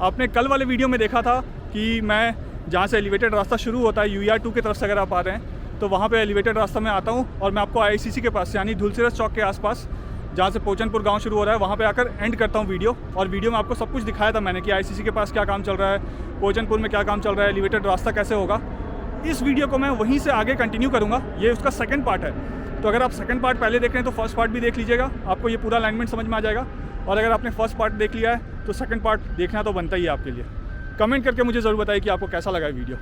आपने कल वाले वीडियो में देखा था कि मैं जहाँ से एलिवेटेड रास्ता शुरू होता है UER2 की तरफ से अगर आप आ रहे हैं तो वहाँ पे एलिवेटेड रास्ता में आता हूँ और मैं आपको IICC के पास यानी धुलसिरस चौक के आसपास जहाँ से पोचनपुर गांव शुरू हो रहा है वहाँ पे आकर एंड करता हूँ वीडियो। और वीडियो में आपको सब कुछ दिखाया था मैंने कि IICC के पास क्या काम चल रहा है, पोचनपुर में क्या काम चल रहा है, एलिवेटेड रास्ता कैसे होगा। इस वीडियो को मैं वहीं से आगे कंटिन्यू करूँगा, ये उसका सेकंड पार्ट है। तो अगर आप सेकंड पार्ट पहले देख रहे हैं तो फर्स्ट पार्ट भी देख लीजिएगा, आपको ये पूरा अलाइनमेंट समझ में आ जाएगा। और अगर आपने फर्स्ट पार्ट देख लिया है तो सेकंड पार्ट देखना तो बनता ही है आपके लिए। कमेंट करके मुझे ज़रूर बताइए कि आपको कैसा लगा वीडियो।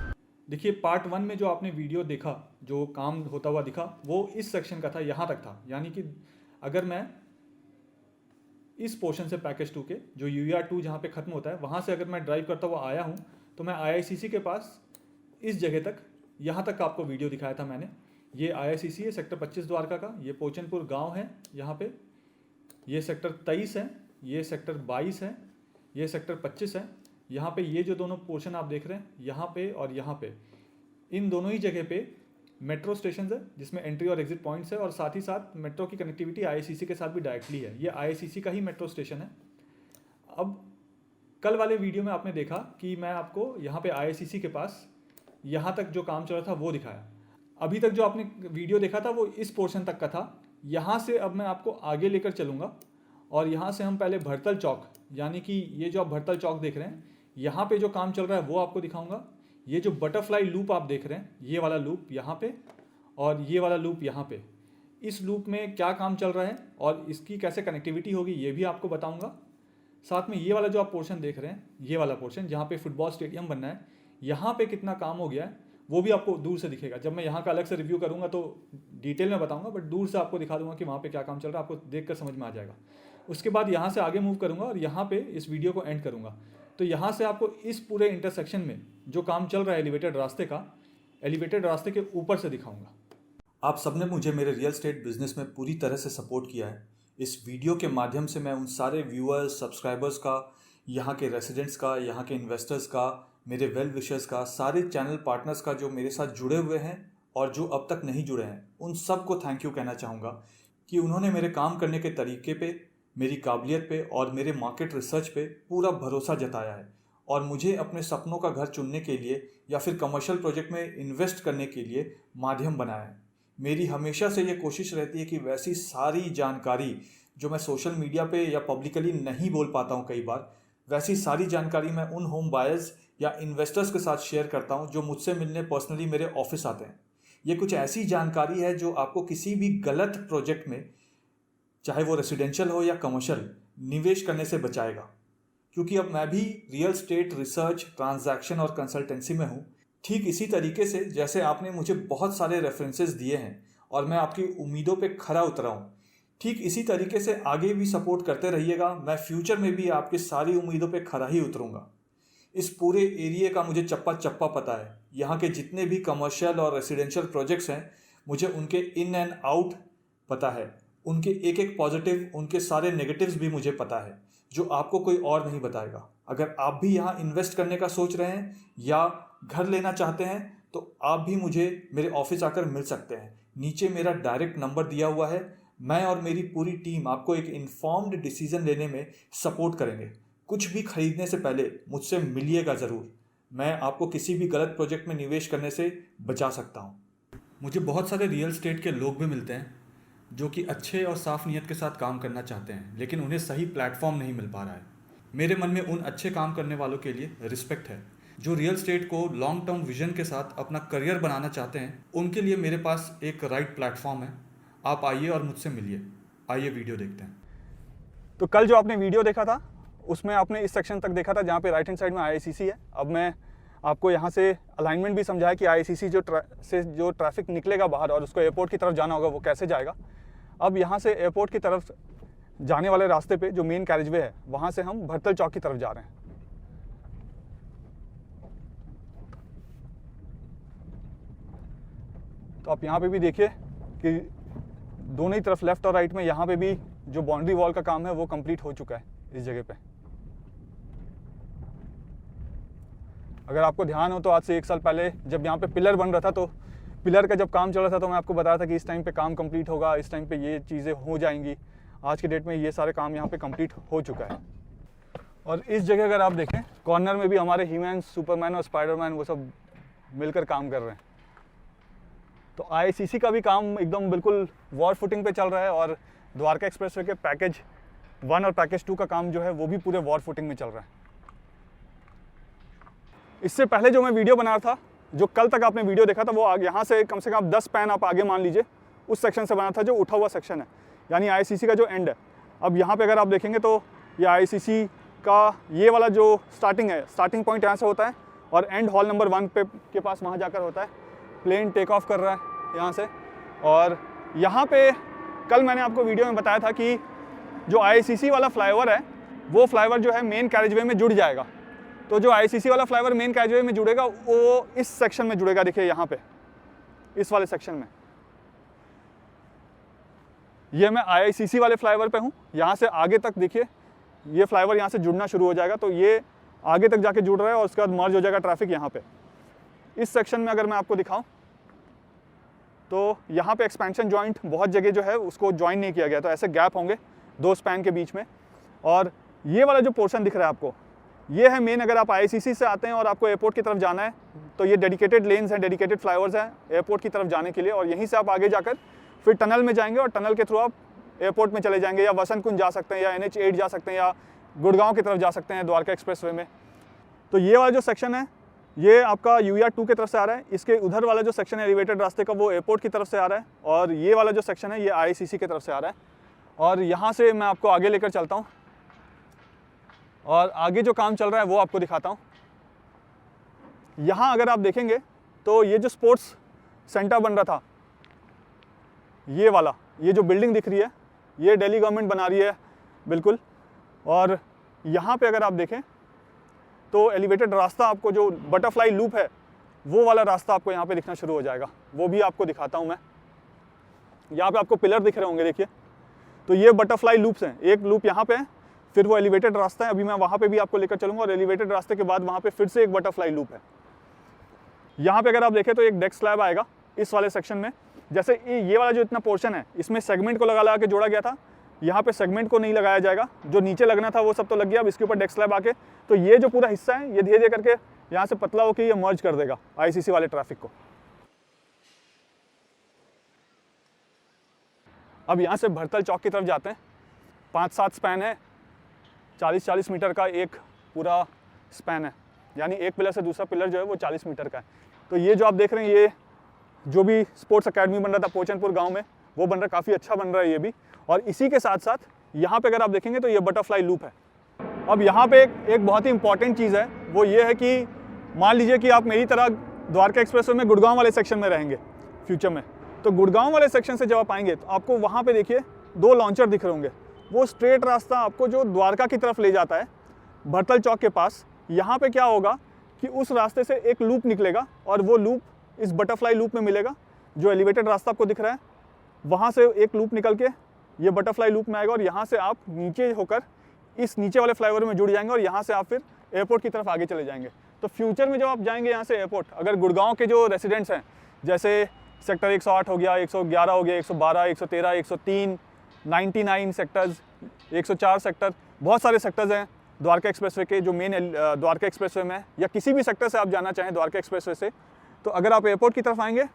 देखिए पार्ट 1 में जो आपने वीडियो देखा, जो काम होता हुआ दिखा, वो इस सेक्शन का था, यहाँ तक था। यानी कि अगर मैं इस पोर्शन से पैकेज 2 के जो UER2 जहाँ पे ख़त्म होता है वहाँ से अगर मैं ड्राइव करता हुआ आया हूँ तो मैं IICC के पास इस जगह तक, यहाँ तक का आपको वीडियो दिखाया था मैंने। ये IICC है सेक्टर 25 द्वारका का, ये पोचनपुर गांव है यहाँ पे, ये सेक्टर 23 है, ये सेक्टर 22 है, ये सेक्टर 25 है। यहाँ पे ये जो दोनों पोर्शन आप देख रहे हैं, यहाँ पे और यहाँ पे, इन दोनों ही जगह पे मेट्रो स्टेशन है जिसमें एंट्री और एग्जिट पॉइंट्स है और साथ ही साथ मेट्रो की कनेक्टिविटी IICC के साथ भी डायरेक्टली है। ये IICC का ही मेट्रो स्टेशन है। अब कल वाले वीडियो में आपने देखा कि मैं आपको यहाँ पे IICC के पास यहाँ तक जो काम चल रहा था वो दिखाया। अभी तक जो आपने वीडियो देखा था वो इस पोर्शन तक का था। यहाँ से अब मैं आपको आगे लेकर चलूँगा और यहाँ से हम पहले भरतल चौक, यानी कि ये जो आप भरतल चौक देख रहे हैं, यहाँ पे जो काम चल रहा है वो आपको दिखाऊंगा। ये जो बटरफ्लाई लूप आप देख रहे हैं, ये वाला लूप यहाँ पे और ये वाला लूप यहाँ पे, इस लूप में क्या काम चल रहा है और इसकी कैसे कनेक्टिविटी होगी ये भी आपको बताऊंगा। साथ में ये वाला जो आप पोर्शन देख रहे हैं, ये वाला पोर्शन जहाँ पे फुटबॉल स्टेडियम बनना है, यहाँ पे कितना काम हो गया है वो भी आपको दूर से दिखेगा। जब मैं यहाँ का अलग से रिव्यू करूँगा तो डिटेल में बताऊँगा, बट दूर से आपको दिखा दूँगा कि वहाँ पे क्या काम चल रहा है, आपको देख कर समझ में आ जाएगा। उसके बाद यहाँ से आगे मूव करूँगा और यहाँ पे इस वीडियो को एंड करूँगा। तो यहाँ से आपको इस पूरे इंटरसेक्शन में जो काम चल रहा है एलिवेटेड रास्ते का, एलिवेटेड रास्ते के ऊपर से दिखाऊँगा। आप सबने मुझे मेरे रियल एस्टेट बिजनेस में पूरी तरह से सपोर्ट किया है। इस वीडियो के माध्यम से मैं उन सारे व्यूअर्स, सब्सक्राइबर्स का, यहाँ के रेसिडेंट्स का, यहाँ के इन्वेस्टर्स का, मेरे वेल विशर्स का, सारे चैनल पार्टनर्स का जो मेरे साथ जुड़े हुए हैं और जो अब तक नहीं जुड़े हैं, उन सब को थैंक यू कहना चाहूँगा कि उन्होंने मेरे काम करने के तरीके पे, मेरी काबिलियत पे और मेरे मार्केट रिसर्च पे पूरा भरोसा जताया है और मुझे अपने सपनों का घर चुनने के लिए या फिर कमर्शियल प्रोजेक्ट में इन्वेस्ट करने के लिए माध्यम बनाया है। मेरी हमेशा से ये कोशिश रहती है कि वैसी सारी जानकारी जो मैं सोशल मीडिया पे या पब्लिकली नहीं बोल पाता हूँ कई बार, वैसी सारी जानकारी मैं उन होम बायर्स या इन्वेस्टर्स के साथ शेयर करता हूँ जो मुझसे मिलने पर्सनली मेरे ऑफिस आते हैं। ये कुछ ऐसी जानकारी है जो आपको किसी भी गलत प्रोजेक्ट में, चाहे वो रेसिडेंशियल हो या कमर्शियल, निवेश करने से बचाएगा। क्योंकि अब मैं भी रियल एस्टेट रिसर्च, ट्रांजैक्शन और कंसल्टेंसी में हूँ। ठीक इसी तरीके से जैसे आपने मुझे बहुत सारे रेफरेंसेस दिए हैं और मैं आपकी उम्मीदों पे खरा उतरा हूँ, ठीक इसी तरीके से आगे भी सपोर्ट करते रहिएगा। मैं फ्यूचर में भी आपकी सारी उम्मीदों पे खरा ही उतरूँगा। इस पूरे एरिया का मुझे चप्पा चप्पा पता है। यहाँ के जितने भी कमर्शियल और रेसिडेंशियल प्रोजेक्ट्स हैं, मुझे उनके इन एंड आउट पता है। उनके एक एक पॉजिटिव, उनके सारे नेगेटिव्स भी मुझे पता है, जो आपको कोई और नहीं बताएगा। अगर आप भी यहाँ इन्वेस्ट करने का सोच रहे हैं या घर लेना चाहते हैं तो आप भी मुझे मेरे ऑफिस आकर मिल सकते हैं। नीचे मेरा डायरेक्ट नंबर दिया हुआ है। मैं और मेरी पूरी टीम आपको एक इन्फॉर्म्ड डिसीजन लेने में सपोर्ट करेंगे। कुछ भी खरीदने से पहले मुझसे मिलिएगा ज़रूर। मैं आपको किसी भी गलत प्रोजेक्ट में निवेश करने से बचा सकता हूँ। मुझे बहुत सारे रियल एस्टेट के लोग भी मिलते हैं जो कि अच्छे और साफ नीयत के साथ काम करना चाहते हैं, लेकिन उन्हें सही प्लेटफॉर्म नहीं मिल पा रहा है। मेरे मन में उन अच्छे काम करने वालों के लिए रिस्पेक्ट है जो रियल एस्टेट को लॉन्ग टर्म विजन के साथ अपना करियर बनाना चाहते हैं। उनके लिए मेरे पास एक राइट प्लेटफॉर्म है। आप आइए और मुझसे मिलिए। आइए वीडियो देखते हैं। तो कल जो आपने वीडियो देखा था उसमें आपने इस सेक्शन तक देखा था जहाँ पे राइट हैंड साइड में IICC है। अब मैं आपको यहाँ से अलाइनमेंट भी समझाया कि IICC जो ट्रैफिक निकलेगा बाहर और उसको एयरपोर्ट की तरफ जाना होगा वो कैसे जाएगा। अब यहाँ से एयरपोर्ट की तरफ जाने वाले रास्ते पे जो मेन कैरिजवे है, वहाँ से हम भरतल चौक की तरफ जा रहे हैं। तो आप यहाँ पे भी देखिए कि दोनों ही तरफ लेफ्ट और राइट में यहाँ पे भी जो बाउंड्री वॉल का काम है वो कंप्लीट हो चुका है इस जगह पे। अगर आपको ध्यान हो तो आज से 1 साल पहले जब यहाँ पे पिलर बन रहा था, तो पिलर का जब काम चल रहा था तो मैं आपको बताया था कि इस टाइम पे काम कंप्लीट होगा, इस टाइम पे ये चीज़ें हो जाएंगी। आज के डेट में ये सारे काम यहाँ पे कंप्लीट हो चुका है। और इस जगह अगर आप देखें कॉर्नर में भी हमारे हीमैन, सुपरमैन और स्पाइडरमैन वो सब मिलकर काम कर रहे हैं। तो आईसीसी का भी काम एकदम बिल्कुल वॉर फुटिंग पे चल रहा है और द्वारका एक्सप्रेसवे के पैकेज 1 और पैकेज 2 का काम जो है वो भी पूरे वॉर फुटिंग में चल रहा है। इससे पहले जो मैं वीडियो बना रहा था, जो कल तक आपने वीडियो देखा था, वो यहाँ से कम 10 स्पैन आप आगे मान लीजिए उस सेक्शन से बना था जो उठा हुआ सेक्शन है, यानी आईसीसी का जो एंड है। अब यहाँ पे अगर आप देखेंगे तो ये आईसीसी का ये वाला जो स्टार्टिंग है, स्टार्टिंग पॉइंट यहाँ से होता है और एंड हॉल नंबर 1 पे के पास वहाँ जाकर होता है। प्लेन टेक ऑफ कर रहा है यहाँ से, और यहाँ पे कल मैंने आपको वीडियो में बताया था कि जो आईसीसी वाला फ्लाईओवर है वो फ्लाईओवर जो है मेन कैरिजवे में जुड़ जाएगा। तो जो आईसीसी वाला फ्लाईओवर मेन कैरिजवे में जुड़ेगा वो इस सेक्शन में जुड़ेगा, देखिए यहाँ पे इस वाले सेक्शन में। ये मैं आईसीसी वाले फ्लाईओवर पे हूँ, यहाँ से आगे तक देखिए ये फ्लाईओवर यहाँ से जुड़ना शुरू हो जाएगा। तो ये आगे तक जाके जुड़ रहा है और उसके बाद मर्ज हो जाएगा ट्रैफिक यहाँ पे। इस सेक्शन में अगर मैं आपको दिखाऊं तो यहाँ पे एक्सपेंशन जॉइंट बहुत जगह जो है उसको ज्वाइन नहीं किया गया, तो ऐसे गैप होंगे 2 स्पैन के बीच में। और ये वाला जो पोर्शन दिख रहा है आपको, ये है मेन। अगर आप आईसीसी से आते हैं और आपको एयरपोर्ट की तरफ जाना है तो ये डेडिकेटेड लेन्स हैं, डेडिकेटेड फ्लाईओवर्स हैं एयरपोर्ट की तरफ जाने के लिए, और यहीं से आप आगे जाकर फिर टनल में जाएंगे और टनल के थ्रू आप एयरपोर्ट में चले जाएंगे, या वसंत कुंज जा सकते हैं, या NH8 जा सकते हैं, या गुड़गांव की तरफ जा सकते हैं द्वारका एक्सप्रेसवे में। तो ये वाला जो सेक्शन है ये आपका UER2 की तरफ से आ रहा है। इसके उधर वाला जो सेक्शन है एलिवेटेड रास्ते का वो एयरपोर्ट की तरफ से आ रहा है, और ये वाला जो सेक्शन है ये आईसीसी की तरफ से आ रहा है। और यहाँ से मैं आपको आगे लेकर चलता हूँ और आगे जो काम चल रहा है वो आपको दिखाता हूँ। यहाँ अगर आप देखेंगे तो ये जो स्पोर्ट्स सेंटर बन रहा था, ये वाला, ये जो बिल्डिंग दिख रही है ये दिल्ली गवर्नमेंट बना रही है बिल्कुल। और यहाँ पे अगर आप देखें तो एलिवेटेड रास्ता, आपको जो बटरफ्लाई लूप है वो वाला रास्ता आपको यहाँ पे दिखना शुरू हो जाएगा, वो भी आपको दिखाता हूँ मैं। यहाँ पे आपको पिलर दिख रहे होंगे, देखिए। तो ये बटरफ्लाई लूप्स हैं, एक लूप यहाँ पे है, फिर वो एलिवेटेड रास्ता है, अभी मैं वहाँ पे भी आपको लेकर चलूँगा, और एलिवेटेड रास्ते के बाद वहाँ पे फिर से एक बटरफ्लाई लूप है। यहाँ पे अगर आप देखें तो एक डेक स्लैब आएगा इस वाले सेक्शन में। जैसे ये वाला जो इतना पोर्शन है इसमें सेगमेंट को लगा के जोड़ा गया था, यहाँ पे सेगमेंट को नहीं लगाया जाएगा, जो नीचे लगना था वो सब तो लग गया। अब इसके ऊपर डेक स्लैब आके तो ये जो पूरा हिस्सा है ये धीरे धीरे करके यहाँ से पतला होकर ये मर्ज कर देगा आईसीसी वाले ट्रैफिक को। अब यहाँ से भरतल चौक की तरफ जाते हैं। 5-7 स्पैन है, 40-40 मीटर का एक पूरा स्पैन है, यानी एक पिलर से दूसरा पिलर जो है वो 40 मीटर का है। तो ये जो आप देख रहे हैं ये जो भी स्पोर्ट्स अकेडमी बन रहा था पोचनपुर गांव में वो बन रहा है, काफ़ी अच्छा बन रहा है ये भी। और इसी के साथ साथ यहाँ पे अगर आप देखेंगे तो ये बटरफ्लाई लूप है। अब यहाँ पे एक बहुत ही इंपॉर्टेंट चीज़ है, वो ये है कि मान लीजिए कि आप मेरी तरह द्वारका एक्सप्रेसवे में गुड़गांव वाले सेक्शन में रहेंगे फ्यूचर में, तो गुड़गांव वाले सेक्शन से जब आप आएंगे तो आपको वहाँ पे देखिए 2 लॉन्चर दिख रहे होंगे। वो स्ट्रेट रास्ता आपको जो द्वारका की तरफ ले जाता है भरतल चौक के पास, यहाँ पे क्या होगा कि उस रास्ते से एक लूप निकलेगा और वो लूप इस बटरफ्लाई लूप में मिलेगा। जो एलिवेटेड रास्ता आपको दिख रहा है वहाँ से एक लूप निकल के ये बटरफ्लाई लूप में आएगा, और यहाँ से आप नीचे होकर इस नीचे वाले फ्लाईओवर में जुड़ जाएंगे, और यहाँ से आप फिर एयरपोर्ट की तरफ आगे चले जाएंगे। तो फ्यूचर में जब आप जाएंगे यहाँ से एयरपोर्ट, अगर गुड़गांव के जो रेसिडेंट्स हैं, जैसे सेक्टर 108 हो गया, 111 हो गया, 112, 113, 103, 99 सेक्टर्स, 104 सेक्टर, बहुत सारे सेक्टर्स हैं द्वारका एक्सप्रेसवे के जो मेन द्वारका एक्सप्रेसवे में है, या किसी भी सेक्टर से आप जाना चाहें द्वारका एक्सप्रेसवे से, तो अगर आप एयरपोर्ट की तरफ आएंगे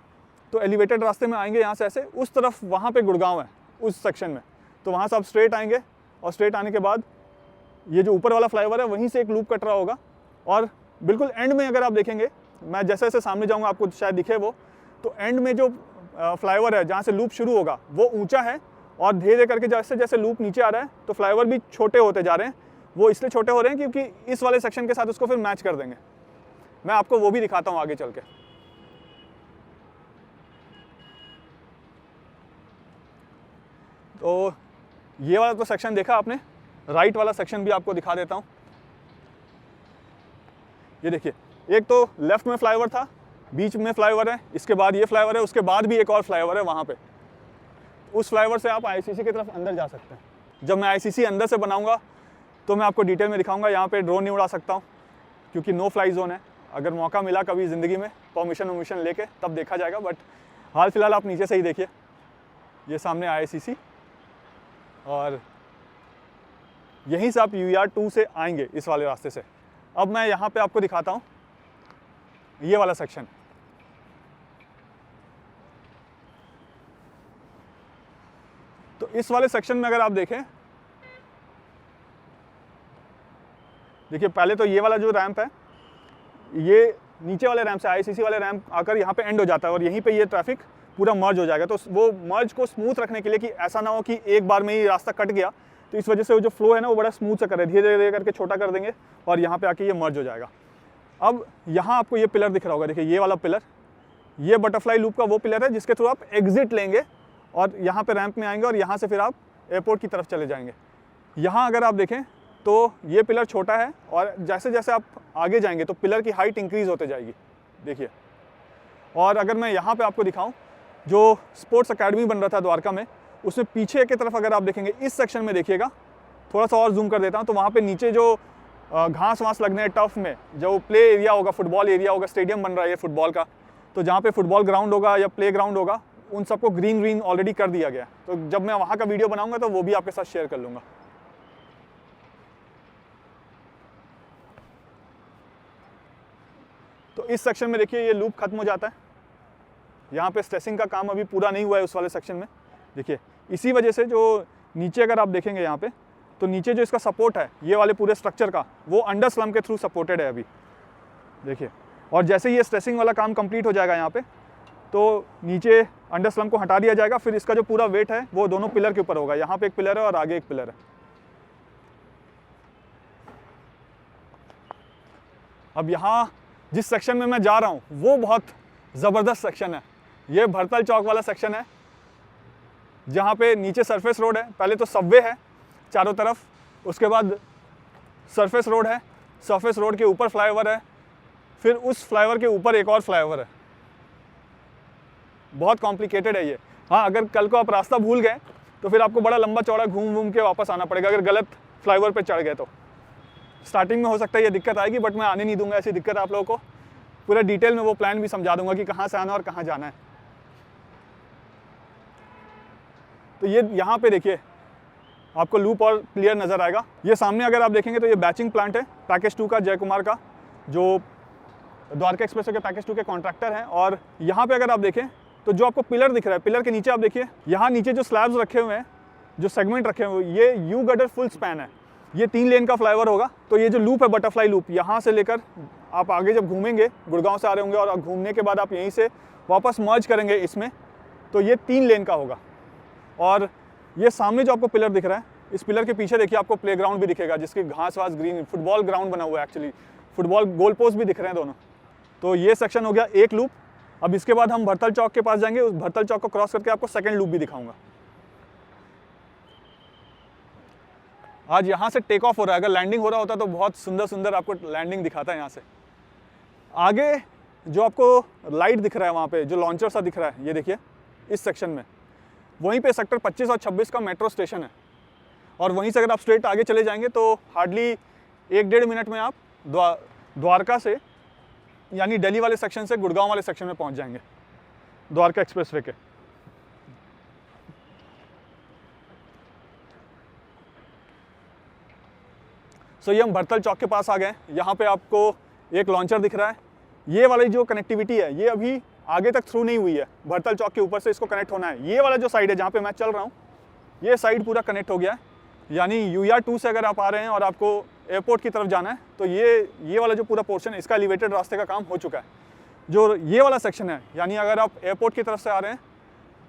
तो एलिवेटेड रास्ते में आएंगे यहाँ से ऐसे, उस तरफ वहाँ पे गुड़गांव है उस सेक्शन में। तो वहाँ से आप स्ट्रेट आएंगे, और स्ट्रेट आने के बाद ये जो ऊपर वाला फ्लाईओवर है वहीं से एक लूप कट रहा होगा, और बिल्कुल एंड में अगर आप देखेंगे, मैं जैसे जैसे सामने जाऊँगा आपको शायद दिखे वो, तो एंड में जो फ्लाईओवर है जहाँ से लूप शुरू होगा वो ऊँचा है, और धीरे धीरे करके जैसे जैसे लूप नीचे आ रहा है तो फ्लाईओवर भी छोटे होते जा रहे हैं। वो इसलिए छोटे हो रहे हैं क्योंकि इस वाले सेक्शन के साथ उसको फिर मैच कर देंगे। मैं आपको वो भी दिखाता हूँ आगे चल के। तो ये वाला तो सेक्शन देखा आपने, राइट वाला सेक्शन भी आपको दिखा देता हूँ। ये देखिए, एक तो लेफ्ट में फ्लाईओवर था, बीच में फ्लाईओवर है, इसके बाद ये फ्लाईओवर है, उसके बाद भी एक और फ्लाईओवर है वहाँ पे। उस फ्लाईओवर से आप आईसीसी की तरफ अंदर जा सकते हैं। जब मैं आईसीसी अंदर से बनाऊंगा तो मैं आपको डिटेल में दिखाऊंगा। यहाँ पे ड्रोन नहीं उड़ा सकता हूँ क्योंकि नो फ्लाई जोन है। अगर मौका मिला कभी ज़िंदगी में परमिशन लेके तब देखा जाएगा, बट हाल फिलहाल आप नीचे से ही देखिए। ये सामने आईसीसी, और यहीं से आप UER2 से आएंगे इस वाले रास्ते से। अब मैं यहाँ पे आपको दिखाता हूँ ये वाला सेक्शन। तो इस वाले सेक्शन में अगर आप देखें, देखिए पहले तो ये वाला जो रैंप है, ये नीचे वाले रैंप से आईसीसी वाले रैंप आकर यहाँ पे एंड हो जाता है और यहीं पे ये ट्रैफिक पूरा मर्ज हो जाएगा। तो वो मर्ज को स्मूथ रखने के लिए कि ऐसा ना हो कि एक बार में ही रास्ता कट गया, तो इस वजह से वो जो फ्लो है ना वो बड़ा स्मूथ से करे, धीरे धीरे करके छोटा कर देंगे और यहाँ पे आके ये मर्ज हो जाएगा। अब यहाँ आपको ये पिलर दिख रहा होगा, देखिए ये वाला पिलर, ये बटरफ्लाई लूप का वो पिलर है जिसके थ्रू आप एग्जिट लेंगे और यहाँ पे रैंप में आएंगे और यहाँ से फिर आप एयरपोर्ट की तरफ चले जाएंगे। यहाँ अगर आप देखें तो ये पिलर छोटा है और जैसे जैसे आप आगे जाएंगे तो पिलर की हाइट इंक्रीज होते जाएगी, देखिए। और अगर मैं यहाँ पे आपको दिखाऊं, जो स्पोर्ट्स एकेडमी बन रहा था द्वारका में, उसमें पीछे की तरफ अगर आप देखेंगे इस सेक्शन में देखिएगा, थोड़ा सा और जूम कर देता हूँ, तो वहाँ पे नीचे जो घास वास लगने हैं टफ में, जो प्ले एरिया होगा, फुटबॉल एरिया होगा, स्टेडियम बन रहा है ये फुटबॉल का, तो जहाँ पे फुटबॉल ग्राउंड होगा या प्ले ग्राउंड होगा, उन सबको ग्रीन ऑलरेडी कर दिया गया। तो जब मैं वहाँ का वीडियो बनाऊंगा तो वो भी आपके साथ शेयर कर लूँगा। तो इस सेक्शन में देखिए ये लूप खत्म हो जाता है, यहाँ पे स्ट्रेसिंग का काम अभी पूरा नहीं हुआ है उस वाले सेक्शन में, देखिए। इसी वजह से जो नीचे अगर आप देखेंगे यहाँ पे, तो नीचे जो इसका सपोर्ट है ये वाले पूरे स्ट्रक्चर का, वो अंडर स्लम के थ्रू सपोर्टेड है अभी, देखिए। और जैसे ये स्ट्रेसिंग वाला काम कंप्लीट हो जाएगा यहाँ पे, तो नीचे अंडर स्लम को हटा दिया जाएगा, फिर इसका जो पूरा वेट है वो दोनों पिलर के ऊपर होगा। यहाँ पे एक पिलर है और आगे एक पिलर है। अब यहाँ जिस सेक्शन में मैं जा रहा हूँ वो बहुत ज़बरदस्त सेक्शन है। ये भरतल चौक वाला सेक्शन है, जहाँ पे नीचे सरफेस रोड है। पहले तो सबवे है चारों तरफ, उसके बाद सरफेस रोड है, सरफेस रोड के ऊपर फ्लाईओवर है, फिर उस फ्लाईओवर के ऊपर एक और फ्लाईओवर है। बहुत कॉम्प्लिकेटेड है ये। हाँ, अगर कल को आप रास्ता भूल गए तो फिर आपको बड़ा लंबा चौड़ा घूम के वापस आना पड़ेगा, अगर गलत फ्लाईओवर पे चढ़ गए तो। स्टार्टिंग में हो सकता है ये दिक्कत आएगी, बट मैं आने नहीं दूंगा ऐसी दिक्कत आप लोगों को। पूरा डिटेल में वो प्लान भी समझा दूंगा कि कहाँ से आना और कहाँ जाना है। तो ये यहाँ पे देखिए आपको लूप और क्लियर नज़र आएगा। ये सामने अगर आप देखेंगे तो ये बैचिंग प्लांट है पैकेज 2 का, जय कुमार का, जो द्वारका एक्सप्रेस के पैकेज 2 के कॉन्ट्रैक्टर हैं। और यहाँ पे अगर आप देखें तो जो आपको पिलर दिख रहा है, पिलर के नीचे आप देखिए, यहाँ नीचे जो स्लैब्स रखे हुए हैं, जो सेगमेंट रखे हुए हैं, ये यू गटर फुल स्पैन है। ये 3 लेन का फ्लाईओवर होगा। तो ये जो लूप है बटरफ्लाई लूप, यहाँ से लेकर आप आगे जब घूमेंगे, गुड़गांव से आ रहे होंगे और घूमने के बाद आप यहीं से वापस मर्ज करेंगे इसमें, तो ये 3 लेन का होगा। और ये सामने जो आपको पिलर दिख रहा है, इस पिलर के पीछे देखिए आपको प्लेग्राउंड भी दिखेगा, जिसकी घास वास ग्रीन, फुटबॉल ग्राउंड बना हुआ है एक्चुअली, फुटबॉल गोल पोस्ट भी दिख रहे हैं दोनों। तो ये सेक्शन हो गया एक लूप। अब इसके बाद हम भरतल चौक के पास जाएंगे, उस भरतल चौक को क्रॉस करके आपको सेकंड लूप भी दिखाऊंगा। आज यहाँ से टेक ऑफ हो रहा है, अगर लैंडिंग हो रहा होता तो बहुत सुंदर सुंदर आपको लैंडिंग दिखाता है यहाँ से। आगे जो आपको लाइट दिख रहा है वहाँ पे, जो लॉन्चर सा दिख रहा है, ये देखिए इस सेक्शन में, वहीं पे सेक्टर 25 और 26 का मेट्रो स्टेशन है। और वहीं से अगर आप स्ट्रेट आगे चले जाएंगे तो हार्डली 1-1.5 मिनट में आप द्वारका से, यानी दिल्ली वाले सेक्शन से गुड़गांव वाले सेक्शन में पहुँच जाएंगे, द्वारका एक्सप्रेसवे के। सो ये हम भरतल चौक के पास आ गए। यहाँ पे आपको एक लॉन्चर दिख रहा है। ये वाली जो कनेक्टिविटी है ये अभी आगे तक थ्रू नहीं हुई है, भरतल चौक के ऊपर से इसको कनेक्ट होना है। ये वाला जो साइड है जहाँ पे मैं चल रहा हूँ, ये साइड पूरा कनेक्ट हो गया है। यानी यूआर 2 से अगर आप आ रहे हैं और आपको एयरपोर्ट की तरफ जाना है तो ये वाला जो पूरा पोर्शन है, इसका एलिवेटेड रास्ते का काम हो चुका है। जो ये वाला सेक्शन है, यानी अगर आप एयरपोर्ट की तरफ से आ रहे हैं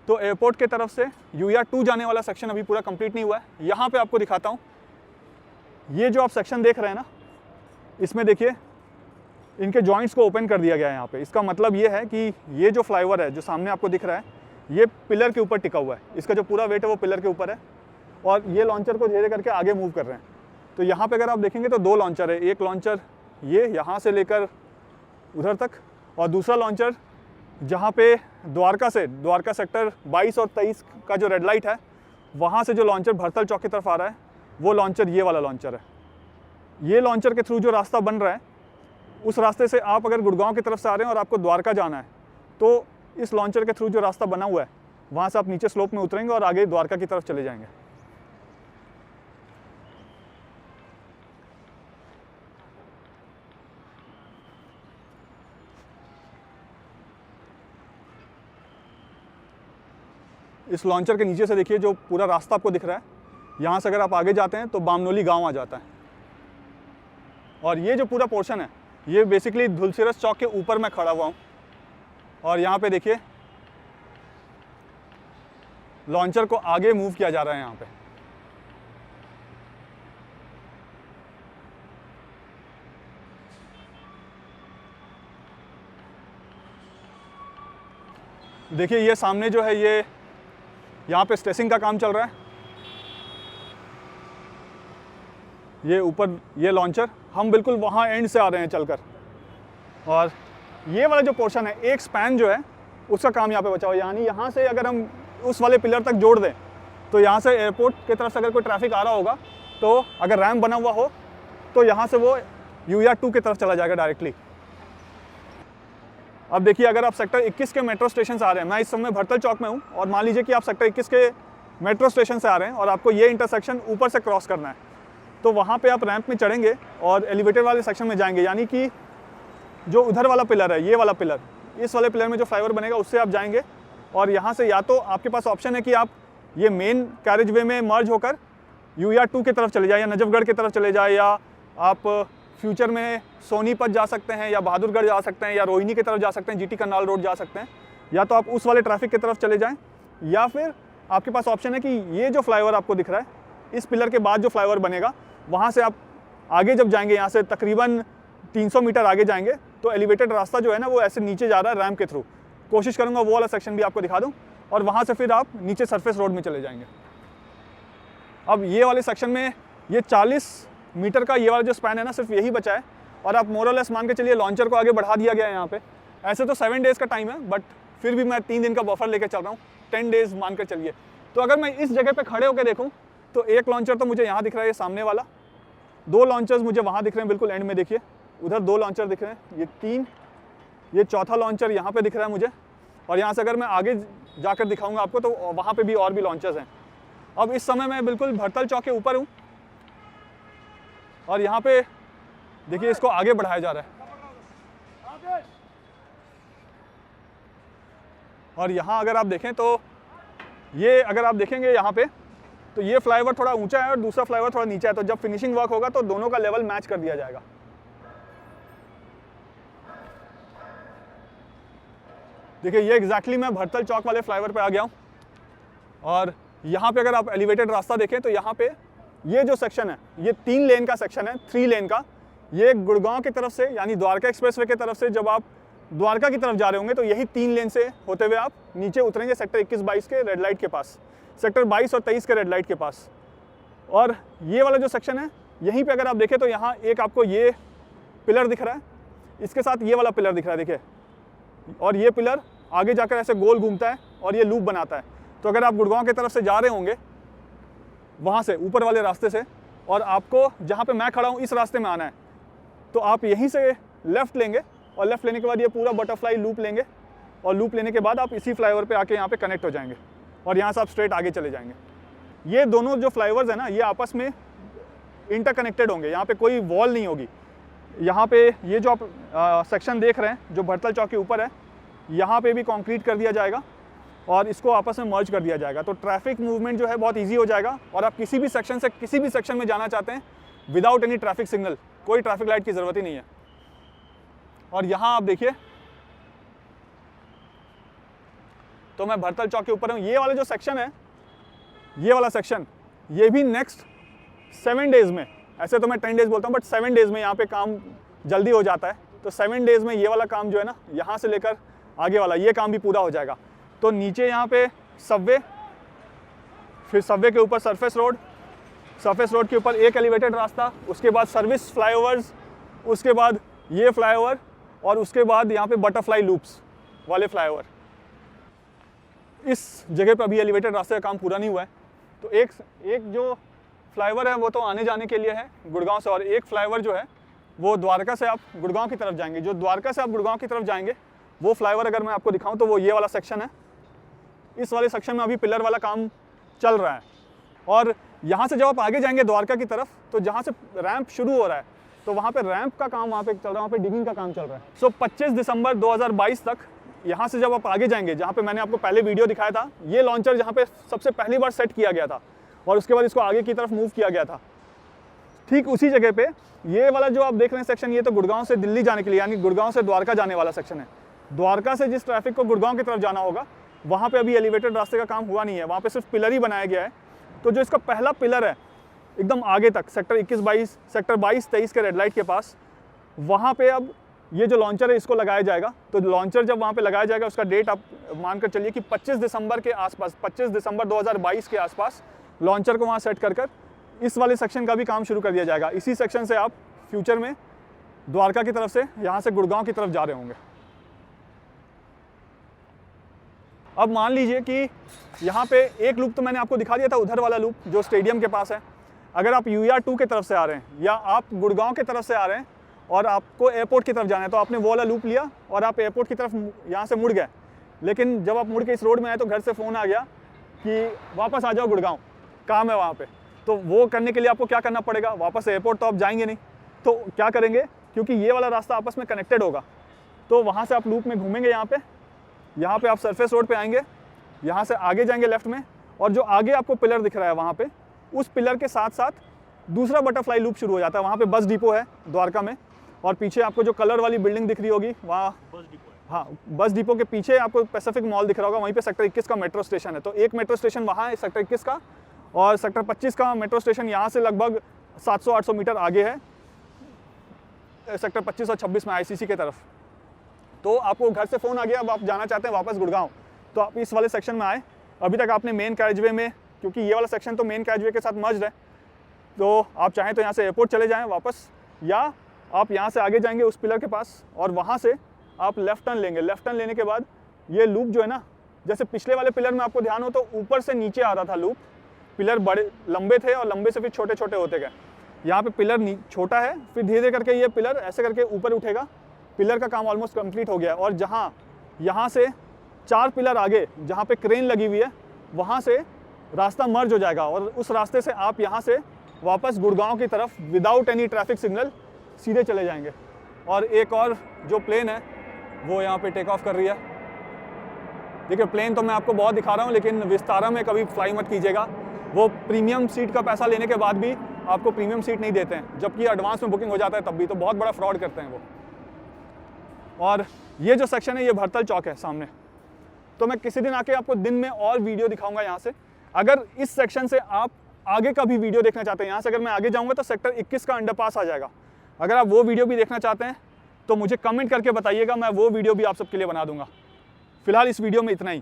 तो एयरपोर्ट की तरफ से यूआर 2 जाने वाला सेक्शन अभी पूरा कंप्लीट नहीं हुआ है। यहाँ पर आपको दिखाता हूँ, ये जो आप सेक्शन देख रहे हैं ना, इसमें देखिए इनके जॉइंट्स को ओपन कर दिया गया है यहाँ पे। इसका मतलब ये है कि ये जो फ्लाईओवर है जो सामने आपको दिख रहा है, ये पिलर के ऊपर टिका हुआ है, इसका जो पूरा वेट है वो पिलर के ऊपर है। और ये लॉन्चर को धीरे करके आगे मूव कर रहे हैं। तो यहाँ पे अगर आप देखेंगे तो 2 लॉन्चर है, एक लॉन्चर ये यहाँ से लेकर उधर तक, और दूसरा लॉन्चर जहाँ पे द्वारका सेक्टर 22 और 23 का जो रेड लाइट है, वहाँ से जो लॉन्चर भरतल चौक की तरफ आ रहा है, वो लॉन्चर ये वाला लॉन्चर है। ये लॉन्चर के थ्रू जो रास्ता बन रहा है, उस रास्ते से आप अगर गुड़गांव की तरफ से आ रहे हैं और आपको द्वारका जाना है, तो इस लॉन्चर के थ्रू जो रास्ता बना हुआ है, वहाँ से आप नीचे स्लोप में उतरेंगे और आगे द्वारका की तरफ चले जाएंगे। इस लॉन्चर के नीचे से देखिए जो पूरा रास्ता आपको दिख रहा है, यहाँ से अगर आप आगे जाते हैं तो बामनोली गांव आ जाता है। और ये जो पूरा पोर्शन है ये बेसिकली धुलसिरस चौक के ऊपर मैं खड़ा हुआ हूँ और यहाँ पे देखिए लॉन्चर को आगे मूव किया जा रहा है। यहाँ पे देखिए ये सामने जो है ये यहाँ पे स्ट्रेसिंग का काम चल रहा है। ये ऊपर ये लॉन्चर, हम बिल्कुल वहाँ एंड से आ रहे हैं चलकर। और ये वाला जो पोर्शन है, एक स्पैन जो है उसका काम यहाँ पे बचा हुआ है। यानी यहाँ से अगर हम उस वाले पिलर तक जोड़ दें तो यहाँ से एयरपोर्ट की तरफ से अगर कोई ट्रैफिक आ रहा होगा तो अगर रैम्प बना हुआ हो तो यहाँ से वो यूआर 2 की तरफ चला जाएगा डायरेक्टली। अब देखिए अगर आप सेक्टर 21 के मेट्रो स्टेशन से आ रहे हैं, मैं इस समय भरतल चौक में हूँ और मान लीजिए कि आप सेक्टर 21 के मेट्रो स्टेशन से आ रहे हैं और आपको ये इंटरसेक्शन ऊपर से क्रॉस करना है, तो वहाँ पे आप रैंप में चढ़ेंगे और एलिवेटर वाले सेक्शन में जाएंगे। यानी कि जो उधर वाला पिलर है, ये वाला पिलर, इस वाले पिलर में जो फ्लाईओवर बनेगा उससे आप जाएंगे और यहाँ से या तो आपके पास ऑप्शन है कि आप ये मेन कैरेज वे में मर्ज होकर यूआर 2 की तरफ चले जाए या नजफगढ़ की तरफ चले जाए, या आप फ्यूचर में सोनीपत जा सकते हैं या बहादुरगढ़ जा सकते हैं या रोहिणी की तरफ जा सकते हैं, जीटी करनाल रोड जा सकते हैं, या तो आप उस वाले ट्रैफिक की तरफ चले जाएं, या फिर आपके पास ऑप्शन है कि ये जो फ्लाईओवर आपको दिख रहा है, इस पिलर के बाद जो फ्लाईओवर बनेगा वहाँ से आप आगे जब जाएंगे, यहाँ से तकरीबन 300 मीटर आगे जाएंगे तो एलिवेटेड रास्ता जो है ना वो ऐसे नीचे जा रहा है रैम्प के थ्रू। कोशिश करूँगा वो वाला सेक्शन भी आपको दिखा दूँ और वहाँ से फिर आप नीचे सरफेस रोड में चले जाएंगे। अब ये वाले सेक्शन में ये 40 मीटर का ये वाला जो स्पैन है ना, सिर्फ यही बचा है और आप मोरलेस मान के चलिए लॉन्चर को आगे बढ़ा दिया गया है यहाँ पे। ऐसे तो 7 डेज़ का टाइम है, बट फिर भी मैं 3 दिन का बफर लेके चल रहा हूँ, 10 डेज़ मान कर चलिए। तो अगर मैं इस जगह पे खड़े होकर देखूँ तो एक लॉन्चर तो मुझे यहाँ दिख रहा है, ये सामने वाला, 2 लॉन्चर्स मुझे वहाँ दिख रहे हैं बिल्कुल एंड में, देखिए उधर 2 लॉन्चर दिख रहे हैं, ये 3, ये चौथा लॉन्चर यहाँ पे दिख रहा है मुझे। और यहाँ से अगर मैं आगे जाकर दिखाऊंगा आपको तो वहाँ पे भी और भी लॉन्चर्स हैं। अब इस समय मैं बिल्कुल भरतल चौक के ऊपर हूँ और यहाँ पे देखिए इसको आगे बढ़ाया जा रहा है। और यहाँ अगर आप देखें तो ये अगर आप देखेंगे यहाँ पे तो ये फ्लाईओवर थोड़ा ऊंचा है और दूसरा फ्लाईओवर थोड़ा नीचा है, तो जब फिनिशिंग वर्क होगा तो दोनों का लेवल मैच कर दिया जाएगा। देखिए ये एग्जैक्टली मैं भरतल चौक वाले फ्लाईओवर पे आ गया हूँ और यहाँ पे अगर आप एलिवेटेड रास्ता देखें तो यहाँ पे ये जो सेक्शन है ये 3 लेन का सेक्शन है, 3 लेन का। ये गुड़गांव की तरफ से यानी द्वारका एक्सप्रेसवे की तरफ से जब आप द्वारका की तरफ जा रहे होंगे तो यही 3 लेन से होते हुए आप नीचे उतरेंगे सेक्टर 21-22 के रेड लाइट के पास, सेक्टर 22 और 23 के रेड लाइट के पास। और ये वाला जो सेक्शन है यहीं पे अगर आप देखें तो यहाँ एक आपको ये पिलर दिख रहा है, इसके साथ ये वाला पिलर दिख रहा है देखिए, और ये पिलर आगे जाकर ऐसे गोल घूमता है और ये लूप बनाता है। तो अगर आप गुड़गांव की तरफ से जा रहे होंगे वहाँ से ऊपर वाले रास्ते से और आपको जहाँ पे मैं खड़ा हूँ इस रास्ते में आना है तो आप यहीं से लेफ़्ट लेंगे और लेफ़्ट लेने के बाद ये पूरा बटरफ्लाई लूप लेंगे और लूप लेने के बाद आप इसी फ्लाईओवर पे आके यहाँ पे कनेक्ट हो जाएंगे और यहाँ से आप स्ट्रेट आगे चले जाएंगे। ये दोनों जो फ्लाईओवर्स हैं ना ये आपस में इंटरकनेक्टेड होंगे, यहाँ पे कोई वॉल नहीं होगी। यहाँ पे ये जो आप सेक्शन देख रहे हैं जो भरतल चौक के ऊपर है, यहाँ पे भी कंक्रीट कर दिया जाएगा और इसको आपस में मर्ज कर दिया जाएगा। तो ट्रैफिक मूवमेंट जो है बहुत ईजी हो जाएगा और आप किसी भी सेक्शन से किसी भी सेक्शन में जाना चाहते हैं विदाउट एनी ट्रैफिक सिग्नल, कोई ट्रैफिक लाइट की ज़रूरत ही नहीं है। और यहाँ आप देखिए तो मैं भरतल चौक के ऊपर हूँ। ये वाला जो सेक्शन है, ये वाला सेक्शन, ये भी नेक्स्ट 7 डेज़ में, ऐसे तो मैं 10 डेज़ बोलता हूँ बट 7 डेज़ में यहाँ पे काम जल्दी हो जाता है। तो 7 डेज़ में ये वाला काम जो है ना, यहाँ से लेकर आगे वाला ये काम भी पूरा हो जाएगा। तो नीचे यहाँ पे सबवे, फिर सबवे के ऊपर सरफेस रोड, सरफेस रोड के ऊपर एक एलिवेटेड रास्ता, उसके बाद सर्विस फ्लाईओवर्स, उसके बाद ये फ्लाईओवर और उसके बाद यहाँ पे बटरफ्लाई लूप्स वाले फ्लाईओवर। इस जगह पे अभी एलिवेटेड रास्ते का काम पूरा नहीं हुआ है। तो एक जो फ्लाईओवर है वो तो आने जाने के लिए है गुड़गांव से, और एक फ्लाईओवर जो है वो द्वारका से आप गुड़गांव की तरफ जाएंगे। जो द्वारका से आप गुड़गांव की तरफ जाएंगे वो फ्लाईओवर अगर मैं आपको दिखाऊं तो वो ये वाला सेक्शन है। इस वाले सेक्शन में अभी पिलर वाला काम चल रहा है और यहाँ से जब आप आगे जाएंगे द्वारका की तरफ तो जहाँ से रैंप शुरू हो रहा है तो वहाँ पे रैंप का काम वहाँ पे चल रहा है, वहाँ पे डिगिंग का काम चल रहा है। सो 25 दिसंबर 2022 तक यहाँ से जब आप आगे जाएंगे, जहाँ पे मैंने आपको पहले वीडियो दिखाया था, ये लॉन्चर जहाँ पे सबसे पहली बार सेट किया गया था और उसके बाद इसको आगे की तरफ मूव किया गया था, ठीक उसी जगह पे ये वाला जो आप देख रहे हैं सेक्शन, ये तो गुड़गांव से दिल्ली जाने के लिए, यानी गुड़गांव से द्वारका जाने वाला सेक्शन है। द्वारका से जिस ट्रैफिक को गुड़गांव की तरफ जाना होगा, वहाँ पे अभी एलिवेटेड रास्ते का काम हुआ नहीं है, वहाँ पे सिर्फ पिलर ही बनाया गया है। तो जो इसका पहला पिलर है एकदम आगे तक, सेक्टर 21-22, सेक्टर 22-23 के रेड लाइट के पास, वहाँ पे अब ये जो लॉन्चर है इसको लगाया जाएगा। तो लॉन्चर जब वहाँ पे लगाया जाएगा, उसका डेट आप मानकर चलिए कि 25 दिसंबर के आसपास, 25 दिसंबर 2022 के आसपास लॉन्चर को वहाँ सेट कर इस वाले सेक्शन का भी काम शुरू कर दिया जाएगा। इसी सेक्शन से आप फ्यूचर में द्वारका की तरफ से, यहाँ से गुड़गांव की तरफ जा रहे होंगे। अब मान लीजिए कि यहाँ पे एक लूप तो मैंने आपको दिखा दिया था, उधर वाला लूप जो स्टेडियम के पास है। अगर आप UER2 की तरफ से आ रहे हैं या आप गुड़गांव की तरफ से आ रहे हैं और आपको एयरपोर्ट की तरफ जाना है, तो आपने वो वाला लूप लिया और आप एयरपोर्ट की तरफ यहाँ से मुड़ गए। लेकिन जब आप मुड़ के इस रोड में आए तो घर से फ़ोन आ गया कि वापस आ जाओ गुड़गांव, काम है वहाँ पे। तो वो करने के लिए आपको क्या करना पड़ेगा, वापस एयरपोर्ट तो आप जाएंगे नहीं, तो क्या करेंगे, क्योंकि ये वाला रास्ता आपस में कनेक्टेड होगा, तो वहाँ से आप लूप में घूमेंगे। यहाँ पे आप सरफेस रोड पे आएंगे, यहाँ से आगे जाएंगे लेफ्ट में, और जो आगे आपको पिलर दिख रहा है वहाँ पे, उस पिलर के साथ साथ दूसरा बटरफ्लाई लूप शुरू हो जाता है। वहाँ पे बस डिपो है द्वारका में, और पीछे आपको जो कलर वाली बिल्डिंग दिख रही होगी वहाँ बस डिपो है। हाँ, बस डिपो के पीछे आपको पैसिफिक मॉल दिख रहा होगा, वहीं पे सेक्टर 21 का मेट्रो स्टेशन है। तो एक मेट्रो स्टेशन वहाँ है सेक्टर 21 का, और सेक्टर 25 का मेट्रो स्टेशन यहाँ से लगभग 700-800 मीटर आगे है, सेक्टर 25 और 26 में ICC की तरफ। तो आपको घर से फ़ोन आ गया, अब आप जाना चाहते हैं वापस गुड़गांव, तो आप इस वाले सेक्शन में आए। अभी तक आपने मेन कैरिजवे में, क्योंकि ये वाला सेक्शन तो मेन कैरिजवे के साथ मर्ज है, तो आप चाहें तो यहाँ से एयरपोर्ट चले जाएं वापस, या आप यहाँ से आगे जाएंगे उस पिलर के पास और वहाँ से आप लेफ़्ट टर्न लेंगे। लेफ़्ट टर्न लेने के बाद ये लूप जो है ना, जैसे पिछले वाले पिलर में आपको ध्यान हो तो ऊपर से नीचे आ रहा था लूप, पिलर बड़े लंबे थे और लंबे से फिर छोटे छोटे होते गए। यहाँ पे पिलर छोटा है, फिर धीरे धीरे करके ये पिलर ऐसे करके ऊपर उठेगा। पिलर का काम ऑलमोस्ट कंप्लीट हो गया है, और जहाँ यहाँ से 4 पिलर आगे जहाँ पे क्रेन लगी हुई है, वहाँ से रास्ता मर्ज हो जाएगा, और उस रास्ते से आप यहाँ से वापस गुड़गांव की तरफ विदाउट एनी ट्रैफिक सिग्नल सीधे चले जाएंगे। और एक और जो प्लेन है वो यहाँ पे टेक ऑफ कर रही है। देखिए, प्लेन तो मैं आपको बहुत दिखा रहा हूँ, लेकिन विस्तारा में कभी फ्लाई मत कीजिएगा। वो प्रीमियम सीट का पैसा लेने के बाद भी आपको प्रीमियम सीट नहीं देते हैं, जबकि एडवांस में बुकिंग हो जाता है तब भी, तो बहुत बड़ा फ्रॉड करते हैं वो। और ये जो सेक्शन है ये भरतल चौक है सामने, तो मैं किसी दिन आके आपको दिन में और वीडियो दिखाऊंगा यहाँ से। अगर इस सेक्शन से आप आगे का भी वीडियो देखना चाहते हैं, यहाँ से अगर मैं आगे जाऊँगा तो सेक्टर 21 का अंडरपास आ जाएगा। अगर आप वो वीडियो भी देखना चाहते हैं तो मुझे कमेंट करके बताइएगा, मैं वो वीडियो भी आप सबके लिए बना दूंगा। फिलहाल इस वीडियो में इतना ही।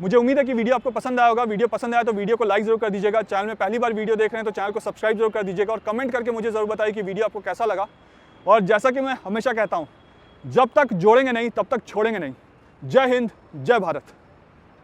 मुझे उम्मीद है कि वीडियो आपको पसंद आया होगा। वीडियो पसंद आया तो वीडियो को लाइक जरूर कर दीजिएगा। चैनल में पहली बार वीडियो देख रहे हैं तो चैनल को सब्सक्राइब जरूर कर दीजिएगा, और कमेंट करके मुझे ज़रूर बताइए कि वीडियो आपको कैसा लगा। और जैसा कि मैं हमेशा कहता हूँ, जब तक जोड़ेंगे नहीं तब तक छोड़ेंगे नहीं। जय हिंद, जय भारत।